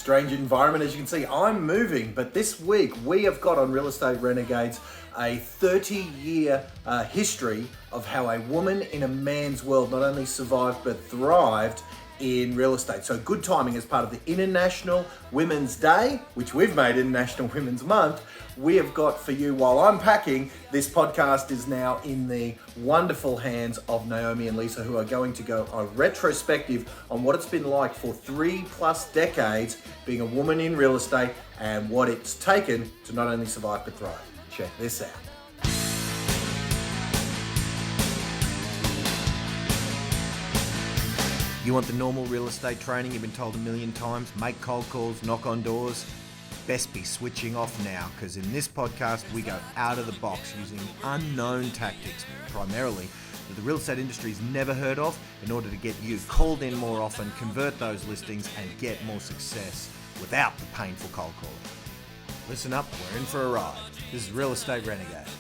strange environment. As you can see, I'm moving, but this week we have got on Real Estate Renegades a 30-year history of how a woman in a man's world not only survived but thrived in real estate. So good timing as part of the International Women's Day, which we've made International Women's Month. We have got for you, while I'm packing, this podcast is now in the wonderful hands of Naomi and Lisa, who are going to go a retrospective on what it's been like for 3+ decades being a woman in real estate and what it's taken to not only survive but thrive. Check this out. You want the normal real estate training you've been told a million times? Make cold calls, knock on doors? Best be switching off now, because in this podcast we go out of the box using unknown tactics, primarily that the real estate industry's never heard of, in order to get you called in more often, convert those listings and get more success without the painful cold calling. Listen up, we're in for a ride. This is Real Estate Renegades.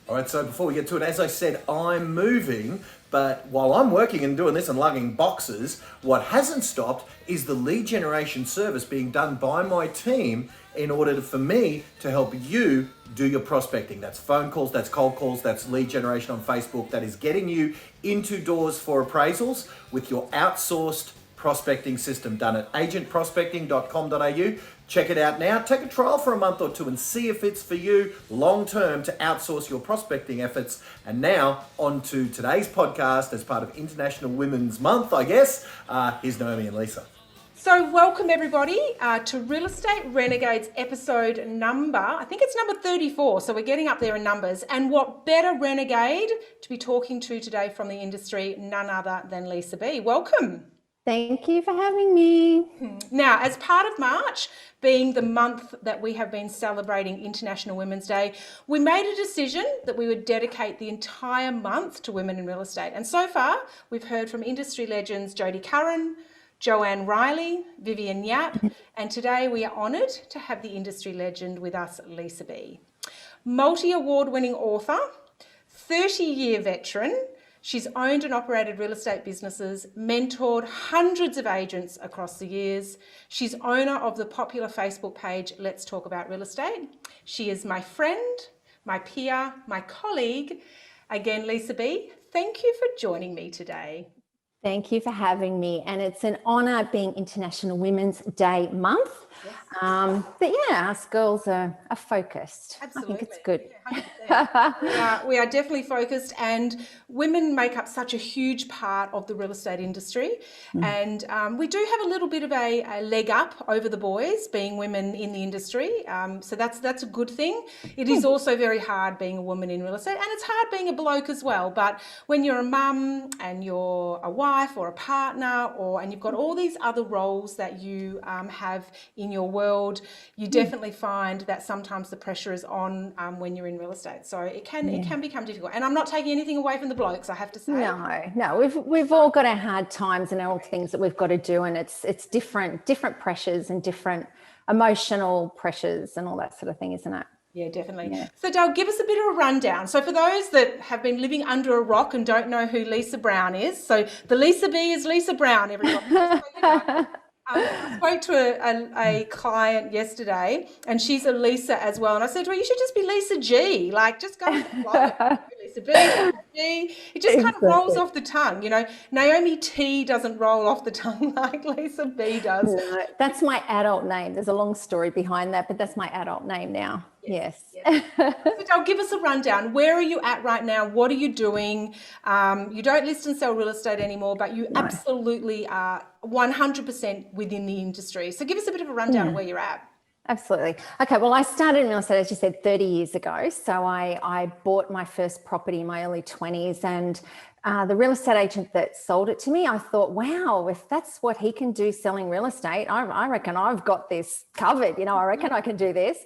All right, so before we get to it, as I said, I'm moving, but while I'm working and doing this and lugging boxes, what hasn't stopped is the lead generation service being done by my team in order for me to help you do your prospecting. That's phone calls, that's cold calls, that's lead generation on Facebook, that is getting you into doors for appraisals with your outsourced prospecting system done at agentprospecting.com.au. Check it out now. Take a trial for a month or two and see if it's for you long term to outsource your prospecting efforts. And now on to today's podcast as part of International Women's Month, I guess. Here's Naomi and Lisa. So welcome everybody to Real Estate Renegades episode number, I think it's number 34. So we're getting up there in numbers. And what better renegade to be talking to today from the industry, none other than Lisa B. Welcome. Thank you for having me. Now, as part of March, being the month that we have been celebrating International Women's Day, we made a decision that we would dedicate the entire month to women in real estate. And so far, we've heard from industry legends Jodie Curran, Joanne Riley, Vivian Yap, and today we are honoured to have the industry legend with us, Lisa B. Multi-award-winning author, 30-year veteran. She's owned and operated real estate businesses, mentored hundreds of agents across the years. She's owner of the popular Facebook page, Let's Talk About Real Estate. She is my friend, my peer, my colleague. Again, Lisa B., thank you for joining me today. Thank you for having me. And it's an honour being International Women's Day month. Yes. But yeah, us girls are focused. Absolutely. I think it's good. Yeah, we are definitely focused, and women make up such a huge part of the real estate industry. And we do have a little bit of a leg up over the boys being women in the industry. So that's a good thing. It is also very hard being a woman in real estate, and it's hard being a bloke as well. But when you're a mum and you're a wife or a partner, and you've got all these other roles that you have in your world, you definitely find that sometimes the pressure is on when you're in real estate. So it can become difficult. And I'm not taking anything away from the blokes, I have to say. No, we've all got our hard times and all things that we've got to do, and it's different pressures and different emotional pressures and all that sort of thing, isn't it? Yeah, definitely. Yeah. So Dale, give us a bit of a rundown. So for those that have been living under a rock and don't know who Lisa Brown is, so the Lisa B is Lisa Brown, everyone. I spoke to a client yesterday, and she's a Lisa as well. And I said to her, you should just be Lisa G. Like, just go with the flow. Lisa B, Lisa G. It just kind of rolls off the tongue. You know, Naomi T doesn't roll off the tongue like Lisa B does. No, that's my adult name. There's a long story behind that, but that's my adult name now. Yes. So Dale, give us a rundown. Where are you at right now? What are you doing? You don't list and sell real estate anymore, but you absolutely are 100% within the industry. So give us a bit of a rundown of where you're at. Absolutely. Okay, well, I started in real estate, as you said, 30 years ago. So I bought my first property in my early 20s, and the real estate agent that sold it to me, I thought, wow, if that's what he can do selling real estate, I reckon I've got this covered. You know, I reckon I can do this.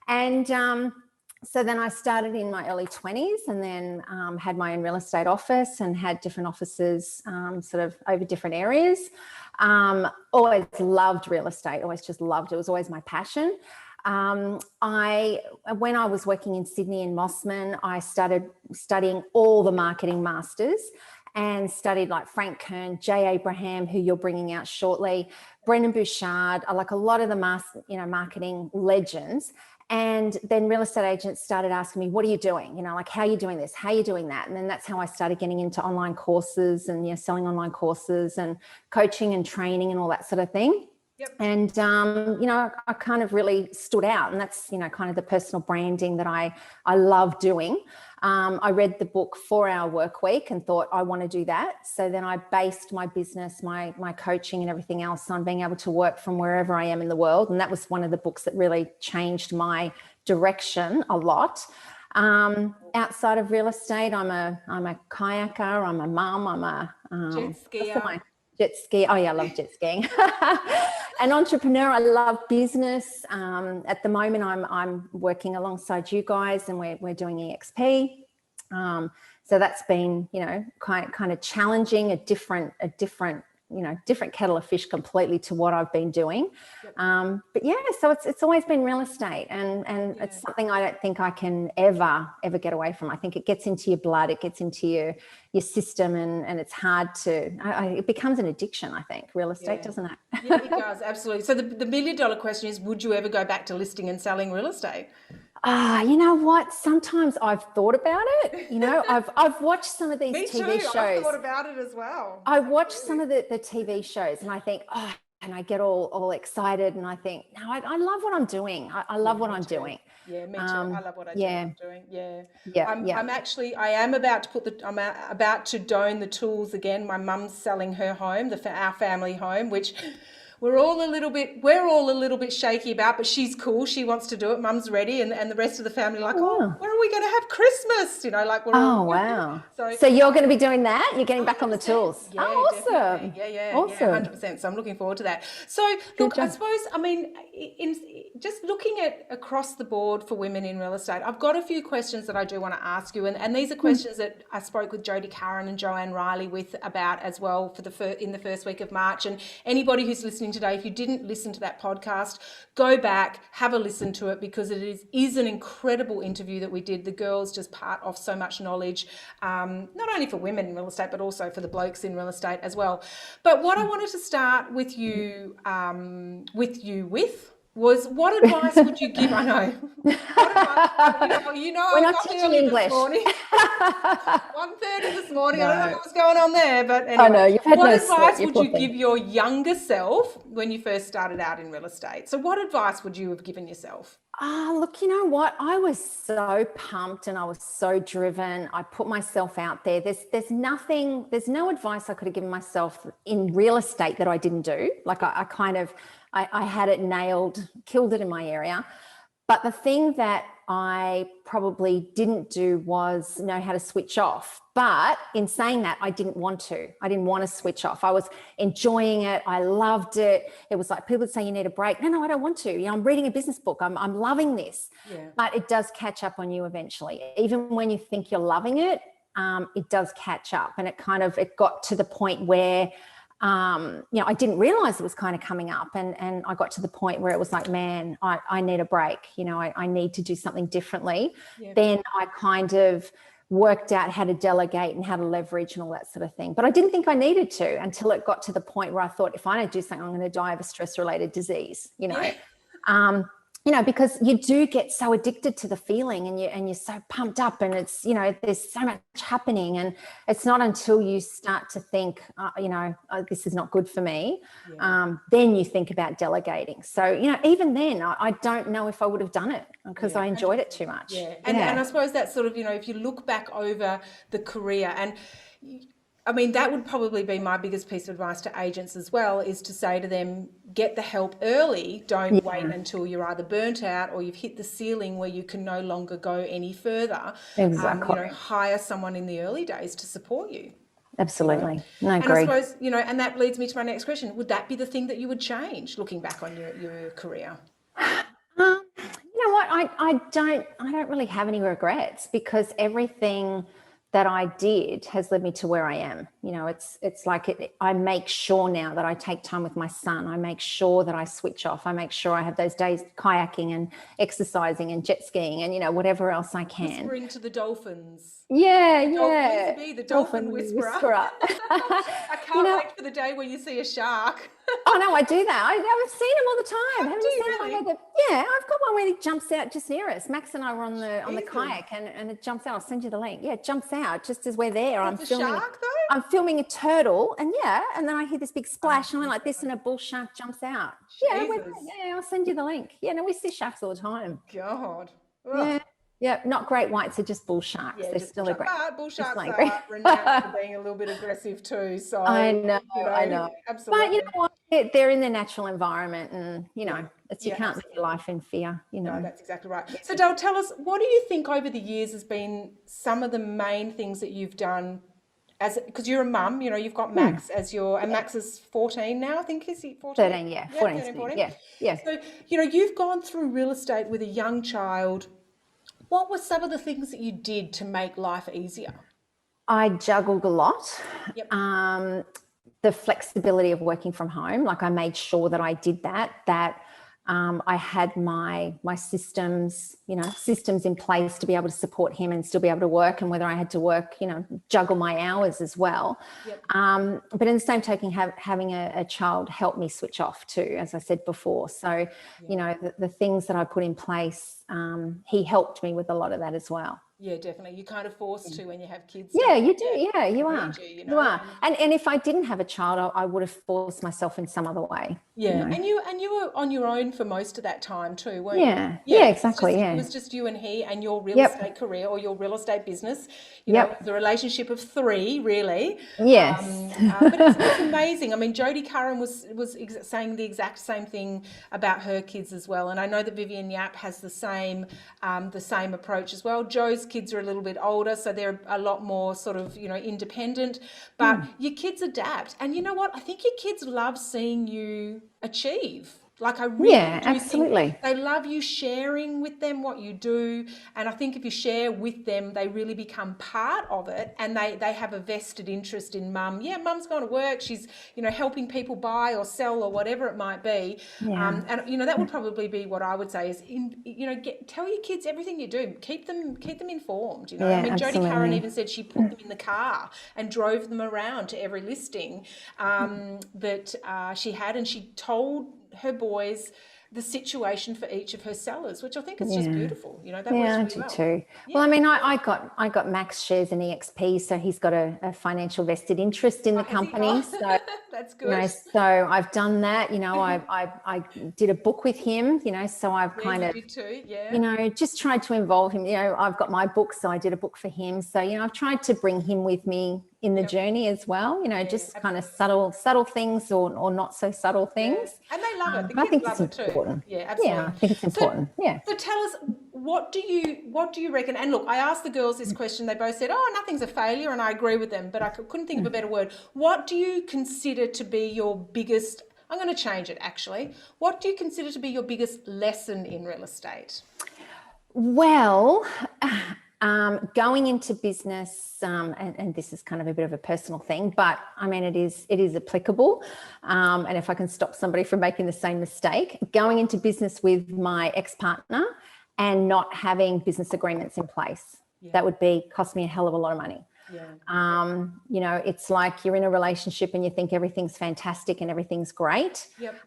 And so then I started in my early 20s, and then had my own real estate office and had different offices sort of over different areas. Always loved real estate, always just loved it. It was always my passion. When I was working in Sydney in Mossman, I started studying all the marketing masters. and studied like Frank Kern, Jay Abraham, who you're bringing out shortly, Brendan Bouchard, like a lot of the marketing legends. And then real estate agents started asking me, what are you doing? Like, how are you doing this? How are you doing that? And then that's how I started getting into online courses and, selling online courses and coaching and training and all that sort of thing. Yep. And, I kind of really stood out, and that's, kind of the personal branding that I love doing. I read the book 4 Hour Work Week and thought I want to do that. So then I based my business, my coaching and everything else on being able to work from wherever I am in the world. And that was one of the books that really changed my direction a lot. Outside of real estate, I'm a kayaker, I'm a mum, I'm a jet skier. Jet ski. Oh yeah, I love jet skiing. An entrepreneur. I love business. At the moment, I'm working alongside you guys, and we're doing EXP. So that's been, kind of challenging, a different kettle of fish completely to what I've been doing. But yeah, so it's always been real estate, and it's something I don't think I can ever get away from. I think it gets into your blood, it gets into your system, and it's hard to, it becomes an addiction, I think, real estate, doesn't it? Yeah, it does, absolutely. So the $1 million question is, would you ever go back to listing and selling real estate? You know what? Sometimes I've thought about it. I've watched some of these Me TV too. shows. I've thought about it as well. I watch some of the TV shows, and I think, and I get all excited, and I think, no, I love what I'm doing. I love what I'm doing. Yeah, me too. I love what I'm doing. Yeah. I am about to I'm about to don the tools again. My mum's selling her home, our family home, which we're all a little bit shaky about, but she's cool. She wants to do it. Mum's ready, and the rest of the family like, where are we going to have Christmas? We're all, wow. So you're going to be doing that? You're getting back on the tools. Yeah, awesome. Yeah, awesome. 100%. So I'm looking forward to that. So look, I suppose, in just looking at across the board for women in real estate, I've got a few questions that I do want to ask you, and these are questions that I spoke with Jodie Curran and Joanne Riley about as well in the first week of March. And anybody who's listening today, if you didn't listen to that podcast, go back, have a listen to it, because it is an incredible interview that we did. The girls just part off so much knowledge, not only for women in real estate, but also for the blokes in real estate as well. But what I wanted to start with you was, what advice would you give? I know. We're not teaching English. 1:30 this morning. No. I don't know what's going on there, but anyway. I know, you've had what no advice sleep, would you give your younger self when you first started out in real estate? So what advice would you have given yourself? Look, you know what? I was so pumped and I was so driven. I put myself out there. There's no advice I could have given myself in real estate that I didn't do. Like I had it nailed, killed it in my area. But the thing that I probably didn't do was know how to switch off. But in saying that, I didn't want to. I didn't want to switch off. I was enjoying it. I loved it. It was like people would say, you need a break. No, I don't want to. I'm reading a business book. I'm loving this. Yeah. But it does catch up on you eventually. Even when you think you're loving it, it does catch up. And it got to the point where I didn't realize it was kind of coming up, and I got to the point where it was like, man, I need a break. I need to do something differently. Yeah. Then I kind of worked out how to delegate and how to leverage and all that sort of thing. But I didn't think I needed to until it got to the point where I thought, if I don't do something, I'm going to die of a stress-related disease, because you do get so addicted to the feeling, and you're so pumped up, and it's, there's so much happening, and it's not until you start to think, this is not good for me. Yeah. Then you think about delegating. So, even then I don't know if I would have done it because I enjoyed it too much. Yeah. And I suppose that's sort of, if you look back over the career, and that would probably be my biggest piece of advice to agents as well, is to say to them, get the help early. Don't wait until you're either burnt out or you've hit the ceiling where you can no longer go any further. Exactly. Hire someone in the early days to support you. Absolutely. No, I agree. And I suppose, and that leads me to my next question. Would that be the thing that you would change looking back on your career? You know what? I don't really have any regrets, because everything that I did has led me to where I am. You know, it's like I make sure now that I take time with my son. I make sure that I switch off. I make sure I have those days kayaking and exercising and jet skiing and, you know, whatever else I can. Whispering to the dolphins. Yeah, The yeah. Dolphin, the dolphin whisperer. I can't wait for the day where you see a shark. Oh no, I do that. I've seen him all the time. Haven't you seen really? one where I've got one where he jumps out just near us. Max and I were on the kayak and it jumps out. I'll send you the link. Yeah, it jumps out just as we're there. I'm filming. Shark though? I'm filming a turtle and then I hear this big splash and I went like this and a bull shark jumps out. Yeah, I'll send you the link. Yeah, no, we see sharks all the time. God. Ugh. Yeah, not great whites, are just bull sharks. Yeah, they're still a great. But bull sharks are renowned for being a little bit aggressive too. So I know. Absolutely. But you know what? They're in their natural environment, and you know, you can't live your life in fear. You know, no, that's exactly right. So, Dale, tell us, what do you think over the years has been some of the main things that you've done? Because you're a mum, you know, you've got Max as and Max is 14 now, I think. Is he 14? 13, yeah. 14. 14. Yeah. So, you know, you've gone through real estate with a young child. What were some of the things that you did to make life easier? I juggled a lot. Yep. The flexibility of working from home, like I made sure that I did that I had my systems in place to be able to support him and still be able to work, and whether I had to work, you know, juggle my hours as well. Yep. But in the same token, having a child helped me switch off too, as I said before. So, you know, the things that I put in place, he helped me with a lot of that as well. Yeah, definitely. You're kind of forced to when you have kids. Yeah, you do. Yeah, you are. You are. And if I didn't have a child, I would have forced myself in some other way. Yeah, you know. and you were on your own for most of that time too, weren't you? Yeah, exactly. It was just you and he and your real estate career or your real estate business. You know, the relationship of 3, really. Yes. But it's amazing. I mean, Jodie Curran was saying the exact same thing about her kids as well, and I know that Vivian Yap has the same approach as well. Joe's kids are a little bit older, so they're a lot more sort of, you know, independent, but your kids adapt. And you know what? I think your kids love seeing you achieve. Like, I really do absolutely. think they love you sharing with them what you do. And I think if you share with them, they really become part of it, and they have a vested interest in mum. Yeah, mum's going to work. She's, you know, helping people buy or sell or whatever it might be. Yeah. And, you know, that would probably be what I would say is, tell your kids everything you do. Keep them informed, you know. Yeah, I mean, absolutely. Jodie Curran even said she put them in the car and drove them around to every listing that she had, and she told her boys the situation for each of her sellers, which I think is just beautiful. You know, that works really well. Too. Yeah. Well, I mean, I got Max shares in EXP, so he's got a financial vested interest in the company. So that's good. You know, so I've done that. You know, I did a book with him. You know, so I've kind of, you know, just tried to involve him. You know, I've got my book, so I did a book for him. So, you know, I've tried to bring him with me in the journey as well, you know, just kind of subtle things or not so subtle things. And they love it. The I kids think love it's it important. too. Yeah, absolutely. Yeah, I think it's important. So tell us, what do you reckon? And look, I asked the girls this question. They both said, "Oh, nothing's a failure," and I agree with them. But I couldn't think of a better word. What do you consider to be your biggest? I'm going to change it actually. What do you consider to be your biggest lesson in real estate? Well, going into business, and this is kind of a bit of a personal thing, but I mean, it is applicable. And if I can stop somebody from making the same mistake, going into business with my ex-partner and not having business agreements in place, that would cost me a hell of a lot of money. Yeah. You know, it's like you're in a relationship and you think everything's fantastic and everything's great.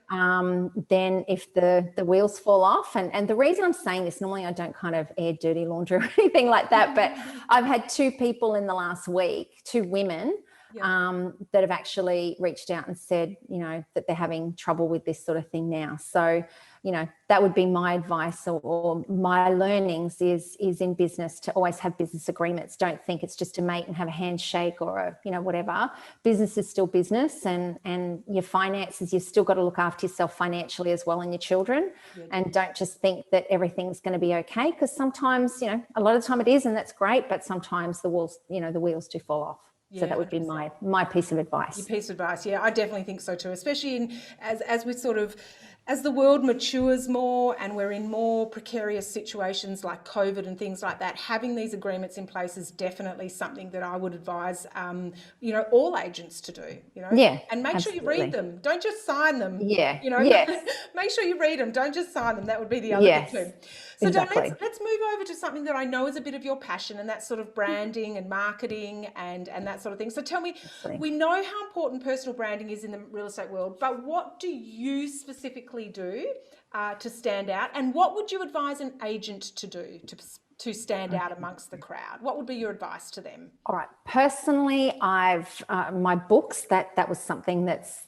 Then if the wheels fall off, and the reason I'm saying this, normally I don't kind of air dirty laundry or anything like that, but I've had 2 people in the last week, 2 women, that have actually reached out and said, you know, that they're having trouble with this sort of thing now. So, you know, that would be my advice or my learnings is in business to always have business agreements. Don't think it's just a mate and have a handshake or a, you know, whatever. Business is still business, and your finances, you've still got to look after yourself financially as well, and your children. And don't just think that everything's going to be okay, because sometimes, you know, a lot of the time it is, and that's great, but sometimes the wheels do fall off. So that would be my piece of advice. Your piece of advice, yeah, I definitely think so too. Especially as we sort of, as the world matures more and we're in more precarious situations like COVID and things like that, having these agreements in place is definitely something that I would advise, all agents to do, Yeah, and make sure you read them. Don't just sign them. Yeah. Yes. Make sure you read them. Don't just sign them. That would be the other Yes. bit too. So Exactly. let's move over to something that I know is a bit of your passion, and that's sort of branding and marketing and that sort of thing. So tell me, we know how important personal branding is in the real estate world, but what do you specifically do to stand out? And what would you advise an agent to do to stand out amongst the crowd? What would be your advice to them? All right. Personally, I've my books. That was something that's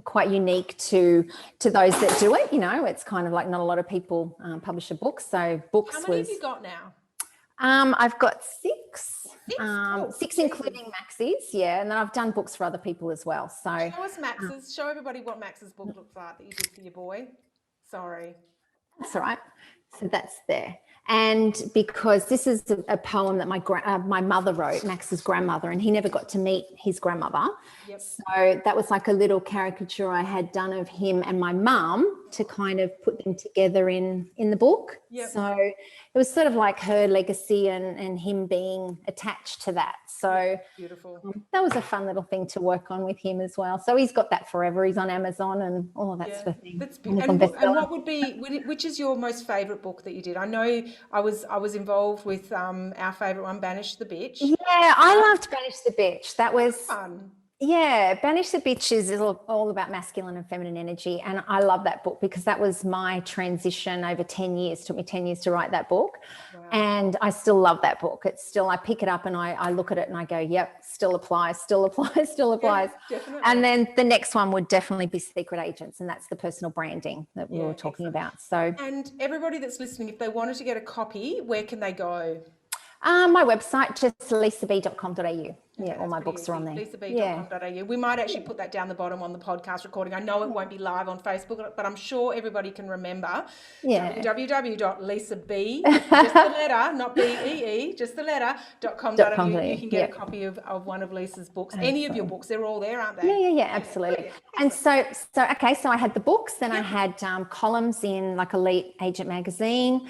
quite unique to those that do it. It's kind of like not a lot of people publish a book. So books. How many have you got now? I've got six. Cool. Six including Max's, yeah, and then I've done books for other people as well. So show us Max's. Show everybody what Max's book looks like that you did for your boy. Sorry. That's all right. So that's there. And because this is a poem that my mother wrote, Max's grandmother, and he never got to meet his grandmother. Yep. So that was like a little caricature I had done of him and my mum to kind of put them together in the book. Yep. So it was sort of like her legacy and him being attached to that. So beautiful. That was a fun little thing to work on with him as well. So he's got that forever. He's on Amazon and all of that sort of thing. That's and what would be, which is your most favourite book that you did? I know I was involved with our favourite one, Banish the Bitch. Yeah, I loved Banish the Bitch. That was fun. Yeah, Banish the Bitch is all about masculine and feminine energy. And I love that book because that was my transition over 10 years. It took me 10 years to write that book. Wow. And I still love that book. I pick it up and I look at it and I go, yep, still applies, still applies, still applies. Yeah, definitely. And then the next one would definitely be Secret Agents. And that's the personal branding that we were talking about. So, and everybody that's listening, if they wanted to get a copy, where can they go? My website, just lisab.com.au. Yeah, all my books easy. are on there. lisab.com.au. We might actually put that down the bottom on the podcast recording. I know it won't be live on Facebook, but I'm sure everybody can remember. www.lisab, just the letter, not B-E-E, just the letter, .com.au. You can get a copy of one of Lisa's books. Any of your books, they're all there, aren't they? Yeah, absolutely. And so I had the books, then I had columns in like Elite Agent magazine,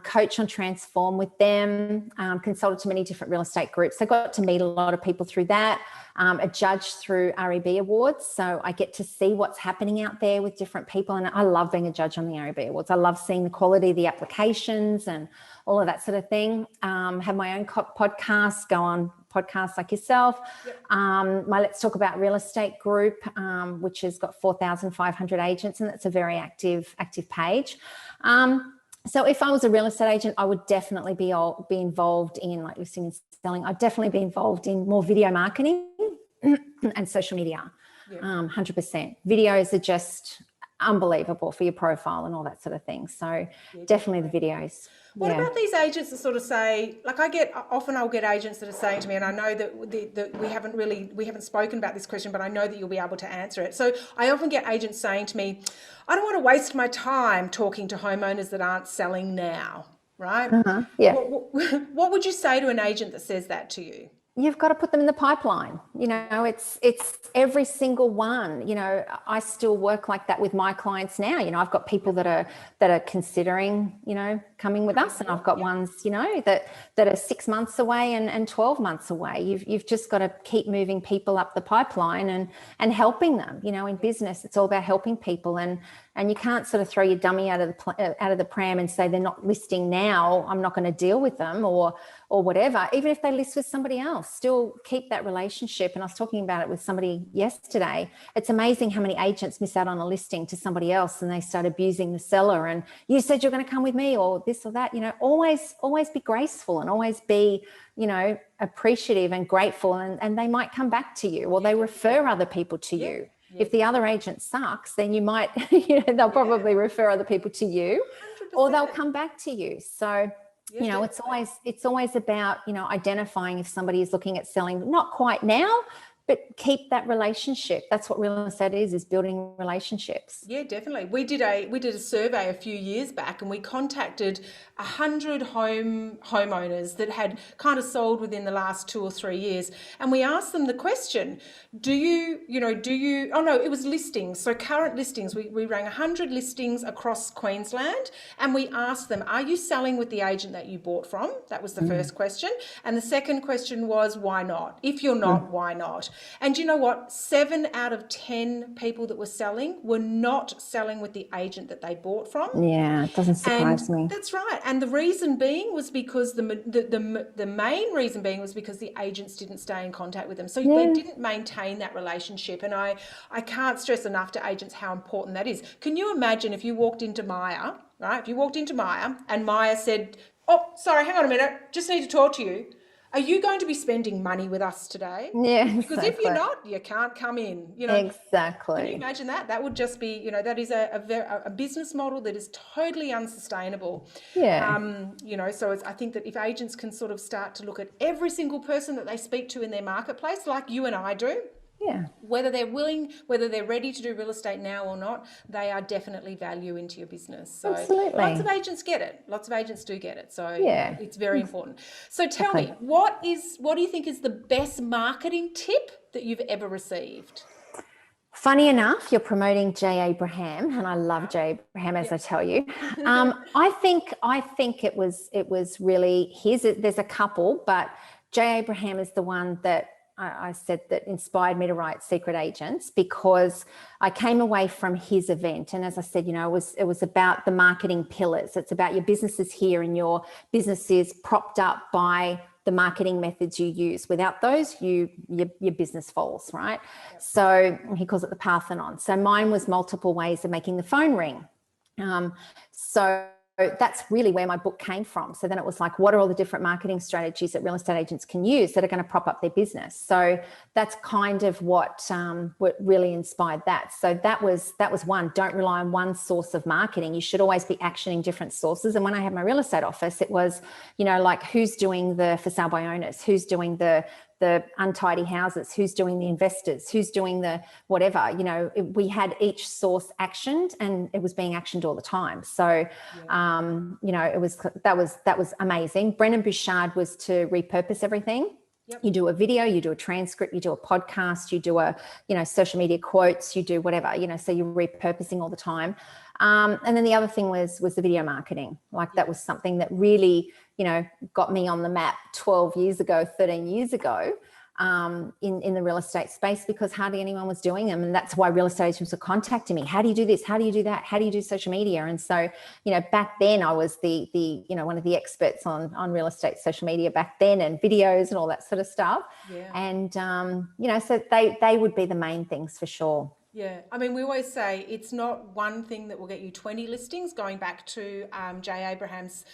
coach on Transform with them, consulted to many different real estate groups. I got to meet a lot of people through that, a judge through REB Awards. So I get to see what's happening out there with different people. And I love being a judge on the REB Awards. I love seeing the quality of the applications and all of that sort of thing. Have my own podcast, go on podcasts like yourself. My Let's Talk About Real Estate group, which has got 4,500 agents, and that's a very active page. So if I was a real estate agent, I would definitely be involved in like listing and selling. I'd definitely be involved in more video marketing and social media. 100%. Videos are just unbelievable for your profile and all that sort of thing. So definitely the videos. What about these agents that sort of say, like I'll get agents that are saying to me, and I know that we haven't spoken about this question, but I know that you'll be able to answer it. So I often get agents saying to me, I don't want to waste my time talking to homeowners that aren't selling now, right? Yeah. What would you say to an agent that says that to you? You've got to put them in the pipeline. It's every single one. I still work like that with my clients now. I've got people that are considering, coming with us, and I've got ones, that are 6 months away and 12 months away. You've just got to keep moving people up the pipeline and helping them. In business, it's all about helping people, and you can't sort of throw your dummy out of the pram and say they're not listing now, I'm not going to deal with them or whatever. Even if they list with somebody else, still keep that relationship. And I was talking about it with somebody yesterday. It's amazing how many agents miss out on a listing to somebody else and they start abusing the seller. And you said you're going to come with me or this or that. Always be graceful and always be, appreciative and grateful. And they might come back to you or they refer other people to you. If the other agent sucks, then you might, they'll probably refer other people to you 100%. Or they'll come back to you. So, it's always about, identifying if somebody is looking at selling, not quite now, but keep that relationship. That's what real estate is building relationships. Yeah, definitely. We did a survey a few years back, and we contacted 100 homeowners that had kind of sold within the last 2 or 3 years, and we asked them the question: it was listings. So current listings. We rang 100 listings across Queensland, and we asked them, "Are you selling with the agent that you bought from?" That was the first question, and the second question was, "Why not? If you're not, why not?" And you know what? 7 out of 10 people that were selling were not selling with the agent that they bought from. Yeah, it doesn't surprise me. That's right. And the reason being was because the main reason being was because the agents didn't stay in contact with them. So they didn't maintain that relationship. And I can't stress enough to agents how important that is. Can you imagine if you walked into Maya, right? If you walked into Maya and Maya said, "Oh, sorry, hang on a minute, just need to talk to you. Are you going to be spending money with us today?" Yeah, Because if you're not, you can't come in. Exactly. Can you imagine that? That would just be, that is a business model that is totally unsustainable. Yeah. So I think that if agents can sort of start to look at every single person that they speak to in their marketplace, like you and I do, Yeah. whether they're ready to do real estate now or not, they are definitely value into your business. So Absolutely. lots of agents get it. Lots of agents do get it. So Yeah. it's very important. So tell me, what do you think is the best marketing tip that you've ever received? Funny enough, you're promoting Jay Abraham, and I love Jay Abraham, as I tell you. I think it was really his. There's a couple, but Jay Abraham is the one that I said that inspired me to write Secret Agents, because I came away from his event, and as I said, it was about the marketing pillars. It's about your business is here, and your business is propped up by the marketing methods you use. Without those, your business falls, right? So he calls it the Parthenon. So mine was multiple ways of making the phone ring. So that's really where my book came from. So then it was like, what are all the different marketing strategies that real estate agents can use that are going to prop up their business? So that's kind of what really inspired that. So that was one. Don't rely on one source of marketing. You should always be actioning different sources. And when I had my real estate office, it was, like who's doing the for sale by owners, who's doing the untidy houses, who's doing the investors, who's doing the whatever, we had each source actioned, and it was being actioned all the time. So, that was amazing. Brennan Bouchard was to repurpose everything. Yep. You do a video, you do a transcript, you do a podcast, you do a, social media quotes, you do whatever, so you're repurposing all the time. And then the other thing was the video marketing. Like that was something that really, got me on the map 13 years ago, in the real estate space, because hardly anyone was doing them. And that's why real estate agents were contacting me. How do you do this? How do you do that? How do you do social media? And so, back then I was the one of the experts on real estate social media back then, and videos and all that sort of stuff. Yeah. And, so they would be the main things for sure. Yeah, I mean, we always say it's not one thing that will get you 20 listings, going back to Jay Abraham's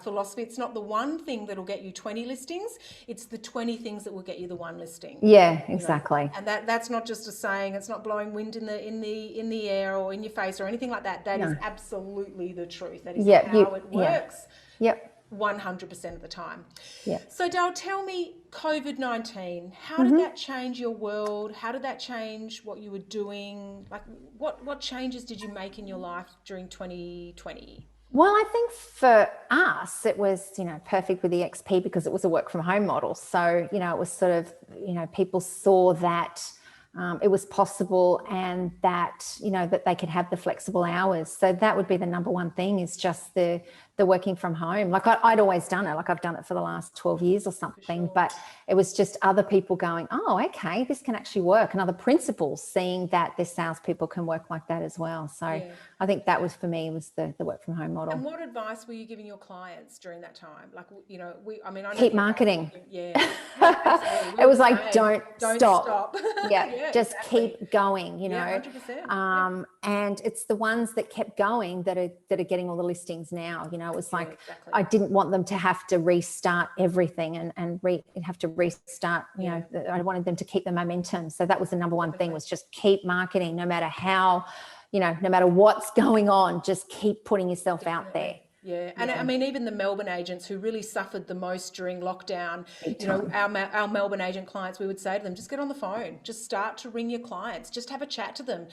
philosophy. It's not the one thing that will get you 20 listings. It's the 20 things that will get you the one listing. Yeah, exactly. And that's not just a saying. It's not blowing wind in the air or in your face or anything like that. That is absolutely the truth. That is how it works. Yep. 100% of the time. Yeah. So Dale, tell me, COVID-19, how did that change your world? How did that change what you were doing? Like what changes did you make in your life during 2020? Well, I think for us, it was, perfect with the XP because it was a work from home model. So, it was sort of, people saw that it was possible, and that, that they could have the flexible hours. So that would be the number one thing, is just the working from home. Like I'd always done it. Like I've done it for the last 12 years or something, sure. But it was just other people going, oh, okay, this can actually work. And other principals seeing that their salespeople can work like that as well. So I think that was, for me, was the work from home model. And what advice were you giving your clients during that time? Like, I know keep marketing. Yeah. It was like, don't stop. Yeah, just exactly. Keep going, 100%. And it's the ones that kept going that are getting all the listings now. It was like, exactly. I didn't want them to have to restart everything and have to restart, I wanted them to keep the momentum. So that was the number one thing, was just keep marketing, no matter how, no matter what's going on, just keep putting yourself out there. Yeah, and I mean, even the Melbourne agents who really suffered the most during lockdown, Big you know, time. our Melbourne agent clients, we would say to them, just get on the phone, just start to ring your clients, just have a chat to them,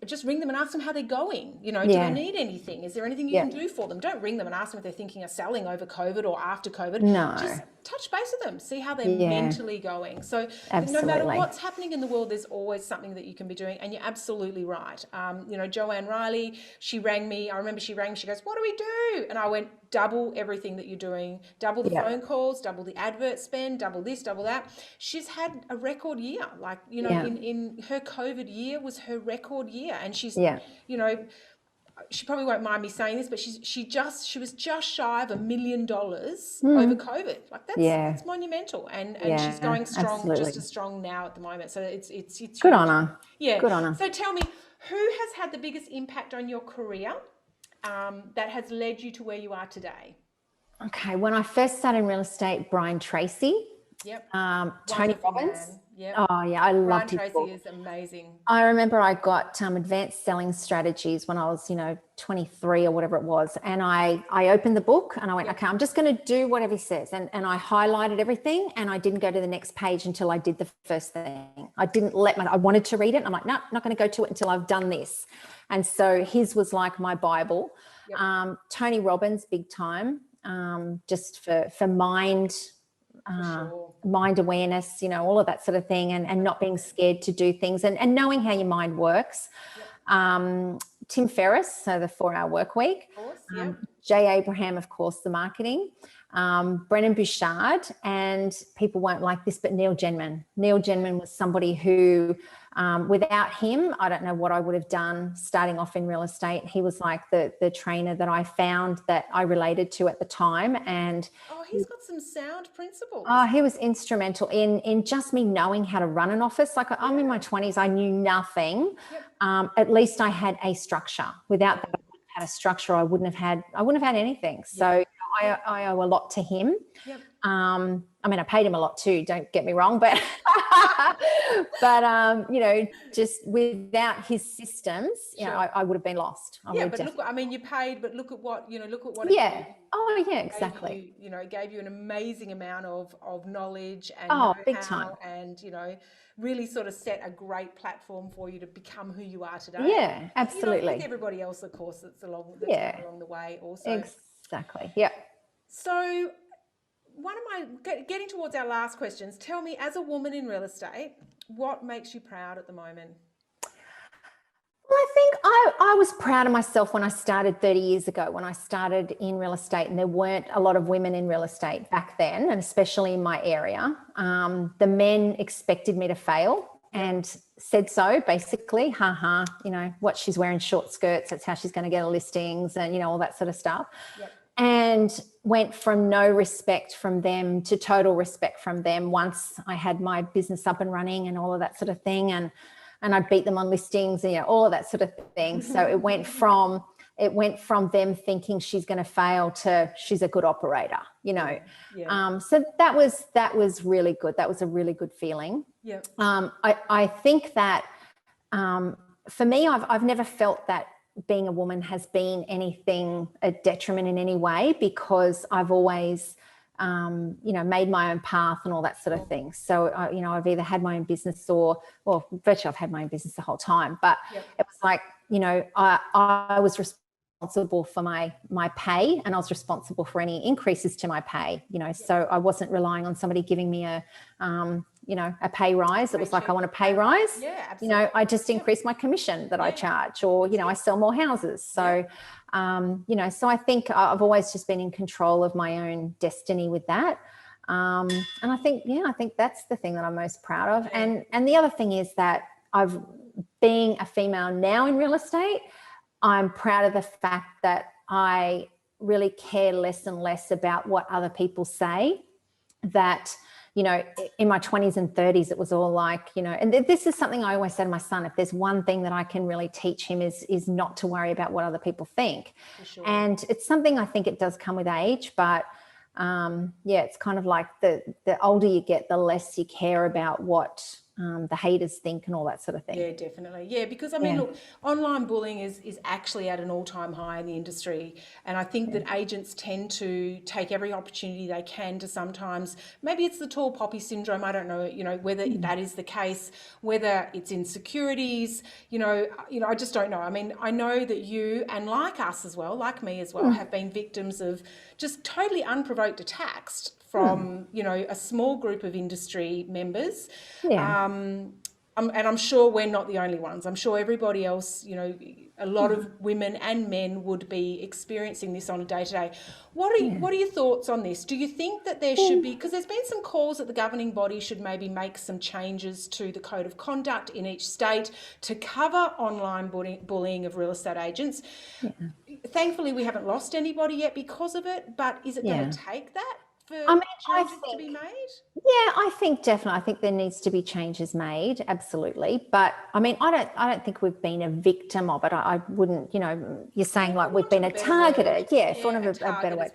just ring them and ask them how they're going. You know, do they Yeah. need anything? Is there anything you Yeah. can do for them? Don't ring them and ask them if they're thinking of selling over COVID or after COVID. No. Just touch base with them, see how they're Yeah. mentally going. So no matter Absolutely. what's happening in the world, there's always something that you can be doing. And you're absolutely right. You know, Joanne Riley, she rang me. I remember she rang me. She goes, "What do we do?" And I went, "Double everything that you're doing. Double the Yeah. phone calls, double the advert spend, double this, double that." She's had a record year. Like, you know, Yeah. in her COVID year was her record year. And she's, Yeah. you know, she probably won't mind me saying this, but she was just shy of $1 million over COVID. Like Yeah. that's monumental, and Yeah, she's going strong, just absolutely. as strong now at the moment. So it's Good huge. on her. Yeah. Good on her. So tell me, who has had the biggest impact on your career, that has led you to where you are today? Okay, when I first started in real estate, Brian Tracy, Yep. Tony Wonderful Robbins. man. Yep. Oh yeah, I Brian loved his Tracy book. is amazing. I remember I got advanced selling strategies when I was, 23 or whatever it was. And I opened the book and I went, okay, I'm just going to do whatever he says. And I highlighted everything and I didn't go to the next page until I did the first thing. I didn't I wanted to read it. I'm like, no, not going to go to it until I've done this. And so his was like my Bible. Yep. Tony Robbins, big time, just for mind, Sure. mind awareness, all of that sort of thing, and not being scared to do things and knowing how your mind works. Yep. Tim Ferriss, so the 4-Hour Work Week. Of course. Yep. Jay Abraham, of course, the marketing. Brennan Bouchard, and people won't like this, but Neil Genman. Neil Genman was somebody who, without him, I don't know what I would have done starting off in real estate. He was like the trainer that I found that I related to at the time. And he's got some sound principles. he was instrumental in just me knowing how to run an office. Like I'm in my 20s, I knew nothing. Yep. At least I had a structure. Without that, had a structure, I wouldn't have had anything. So I owe a lot to him. Yep. I mean, I paid him a lot too, don't get me wrong, but just without his systems, I would have been lost. But look, I mean, you paid, but look at what it yeah. Oh yeah, exactly. It gave you an amazing amount of knowledge and big time. and really sort of set a great platform for you to become who you are today. Yeah, absolutely. With everybody else, of course, that's along the way also. Exactly. Yeah. So getting towards our last questions, tell me, as a woman in real estate, what makes you proud at the moment? Well, I think I was proud of myself when I started 30 years ago, when I started in real estate, and there weren't a lot of women in real estate back then, and especially in my area. The men expected me to fail and said so, basically, what, she's wearing short skirts, that's how she's going to get her listings, and, all that sort of stuff. Yep. And went from no respect from them to total respect from them once I had my business up and running and all of that sort of thing. And I beat them on listings and all of that sort of thing. So it went from them thinking she's going to fail to she's a good operator, So that was really good. That was a really good feeling. Yeah. I think that for me, I've never felt that being a woman has been a detriment in any way, because I've always made my own path and all that sort of thing. So, I've either had my own business virtually I've had my own business the whole time, but it was like, I was responsible for my pay, and I was responsible for any increases to my pay, so I wasn't relying on somebody giving me a pay rise. It was like, I want a pay rise. Yeah, absolutely. I just increase my commission that I charge, or, I sell more houses. So, so I think I've always just been in control of my own destiny with that. And I think that's the thing that I'm most proud of. And the other thing is that being a female now in real estate, I'm proud of the fact that I really care less and less about what other people say. That, in my 20s and 30s, it was all like, and this is something I always say to my son, if there's one thing that I can really teach him is not to worry about what other people think. For sure. And it's something I think it does come with age, but it's kind of like the older you get, the less you care about what the haters think and all that sort of thing. Yeah, definitely. Yeah, because I mean, look, online bullying is actually at an all-time high in the industry, and I think that agents tend to take every opportunity they can to sometimes, maybe it's the tall poppy syndrome. I don't know, whether that is the case, whether it's insecurities. I just don't know. I mean, I know that you, and like us as well, like me as well, have been victims of just totally unprovoked attacks from a small group of industry members. And I'm sure we're not the only ones. I'm sure everybody else, a lot of women and men would be experiencing this on a day-to-day. What are your thoughts on this? Do you think that there should be, because there's been some calls that the governing body should maybe make some changes to the code of conduct in each state to cover online bullying of real estate agents? Thankfully, we haven't lost anybody yet because of it, but is it going to take that for changes to be made? Yeah, I think definitely. I think there needs to be changes made, absolutely. But I mean, I don't think we've been a victim of it. I wouldn't, you're saying like we've been a targeted. Yeah, for want of a better word.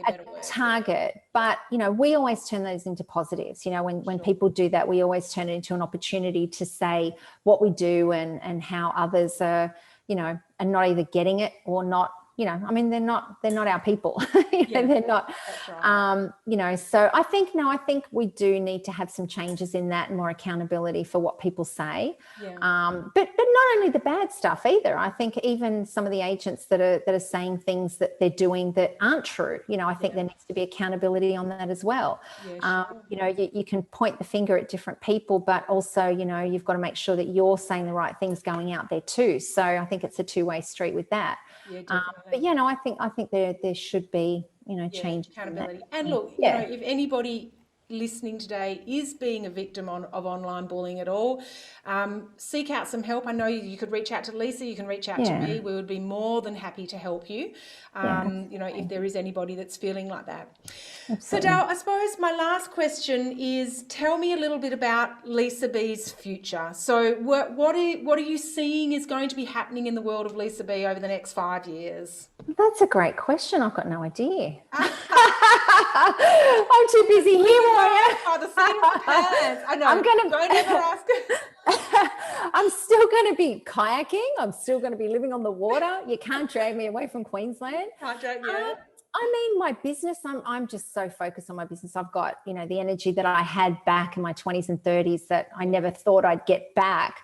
A target. But, we always turn those into positives. When people do that, we always turn it into an opportunity to say what we do and how others are, are not either getting it or not. I mean, they're not our people. They're not, right. So I think we do need to have some changes in that and more accountability for what people say. But not only the bad stuff either. I think even some of the agents that are saying things that they're doing that aren't true, I think there needs to be accountability on that as well. You can point the finger at different people, but also, you've got to make sure that you're saying the right things going out there too. So I think it's a two-way street with that. But I think there should be change, accountability. And look, if anybody listening today is being a victim of online bullying at all, seek out some help. I know you could reach out to Lisa, you can reach out to me. We would be more than happy to help you. If there is anybody that's feeling like that. Absolutely. So Dal, I suppose my last question is, tell me a little bit about Lisa B's future. So what are you seeing is going to be happening in the world of Lisa B over the next 5 years? That's a great question. I've got no idea. I'm too busy here. I know. Don't ever ask. I'm still going to be kayaking. I'm still going to be living on the water. You can't drag me away from Queensland. Can't drag you. I mean, my business, I'm just so focused on my business. I've got, the energy that I had back in my 20s and 30s that I never thought I'd get back.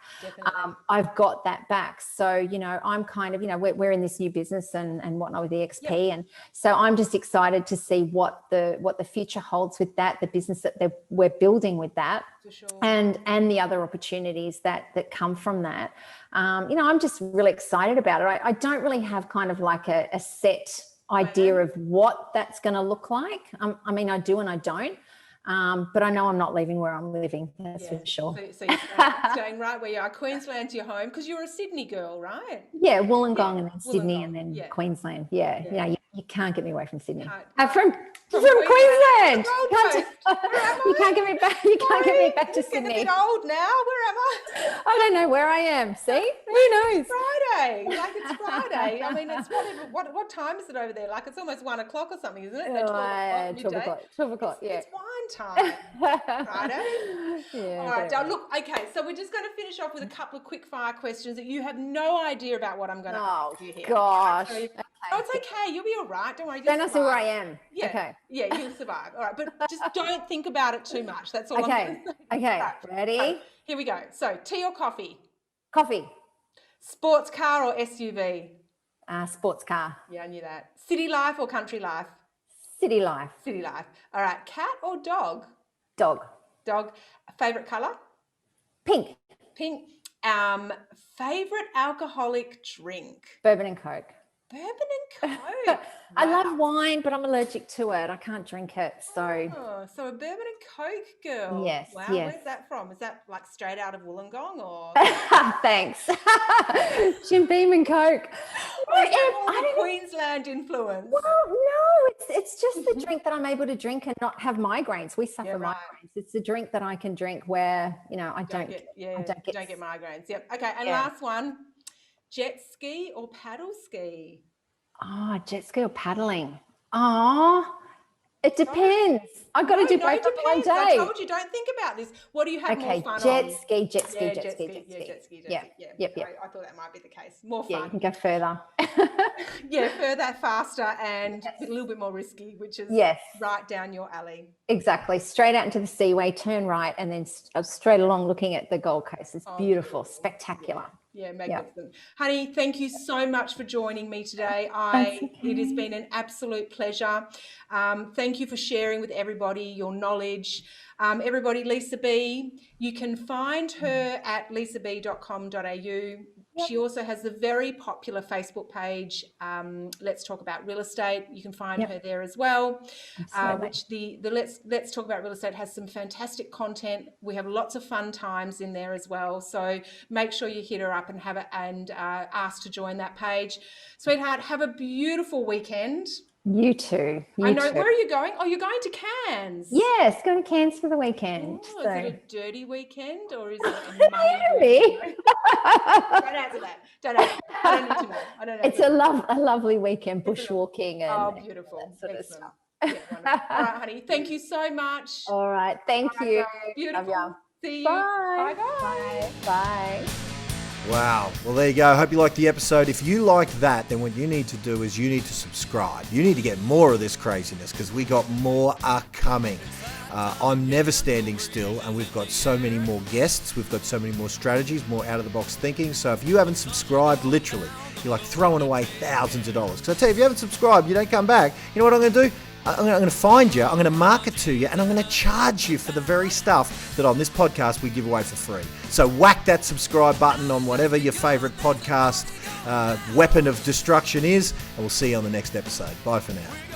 I've got that back. So, I'm kind of, we're in this new business and whatnot with EXP. And so I'm just excited to see what the future holds with that, the business that we're building with that. For sure. And the other opportunities that come from that. I'm just really excited about it. I don't really have kind of like a set idea of what that's going to look like. I mean, I do and I don't. But I know I'm not leaving where I'm living, that's for sure. So you're staying right where you are. Queensland's your home because you're a Sydney girl, right? Yeah, Wollongong and then Sydney and then Queensland. Yeah. You can't get me away from Sydney. From Queensland. You can't get me back. You can't get me back to Sydney. Getting a bit old now. Where am I? I don't know where I am. See, who knows? Friday. It's Friday. I mean, it's what time is it over there? Like it's almost 1 o'clock or something, isn't it? 12 o'clock. It's wine time. Friday. All right, Dale. Look, okay. So we're just going to finish off with a couple of quick fire questions that you have no idea about what I'm going to ask you here. Gosh. So, it's okay. You'll be all right. Don't worry. Don't ask me where I am. Yeah. Okay. Yeah, you'll survive. All right, but just don't think about it too much. That's all. Okay. Okay. Right. Ready? So, here we go. So, tea or coffee? Coffee. Sports car or SUV? Sports car. Yeah, I knew that. City life or country life? City life. City life. All right. Cat or dog? Dog. Dog. Favorite color? Pink. Pink. Favorite alcoholic drink? Bourbon and Coke. Bourbon and Coke. I love wine, but I'm allergic to it. I can't drink it. So a bourbon and Coke girl. Yes. Wow. Yes. Where's that from? Is that like straight out of Wollongong or? Thanks. Jim Beam and Coke. Queensland influence. Well, no, it's just the drink that I'm able to drink and not have migraines. We suffer migraines. It's the drink that I can drink where I don't get migraines. Yep. Okay. And last one. Jet ski or paddle ski? Jet ski or paddling? Oh, It depends. I've got to do both on one depends. day. I told you, don't think about this. What do you have more fun jet on? ski. Yeah, jet ski. Yeah. Yep. I thought that might be the case. More Yeah, fun. you can go further. Yeah, further, faster, and a little bit more risky, which is right down your alley. Exactly. Straight out into the Seaway, turn right, and then straight along looking at the Gold Coast. It's beautiful, spectacular. Yeah, magnificent. Honey, thank you so much for joining me today. It has been an absolute pleasure. Thank you for sharing with everybody your knowledge. Everybody, Lisa B, you can find her at lisab.com.au. She also has the very popular Facebook page, Let's Talk About Real Estate. You can find her there as well, which the Let's Talk About Real Estate has some fantastic content. We have lots of fun times in there as well. So make sure you hit her up and ask to join that page. Sweetheart, have a beautiful weekend. You too. I know. Where are you going? Oh, you're going to Cairns. Yes, going to Cairns for the weekend. Oh, is it a dirty weekend or is it a mummy weekend? Don't answer that. Don't answer that. I don't need to know. I don't know. It's a lovely weekend, bushwalking and beautiful. Sort of stuff. Yeah, all right, honey. Thank you so much. All right. Thank you. Beautiful. See you. Bye. Bye. Bye. Wow. Well, there you go. I hope you liked the episode. If you like that, then what you need to do is you need to subscribe. You need to get more of this craziness because we got more are coming. I'm never standing still, and we've got so many more guests. We've got so many more strategies, more out-of-the-box thinking. So if you haven't subscribed, literally, you're like throwing away thousands of dollars. Because I tell you, if you haven't subscribed, you don't come back. You know what I'm going to do? I'm going to find you, I'm going to market to you, and I'm going to charge you for the very stuff that on this podcast we give away for free. So whack that subscribe button on whatever your favourite podcast weapon of destruction is, and we'll see you on the next episode. Bye for now.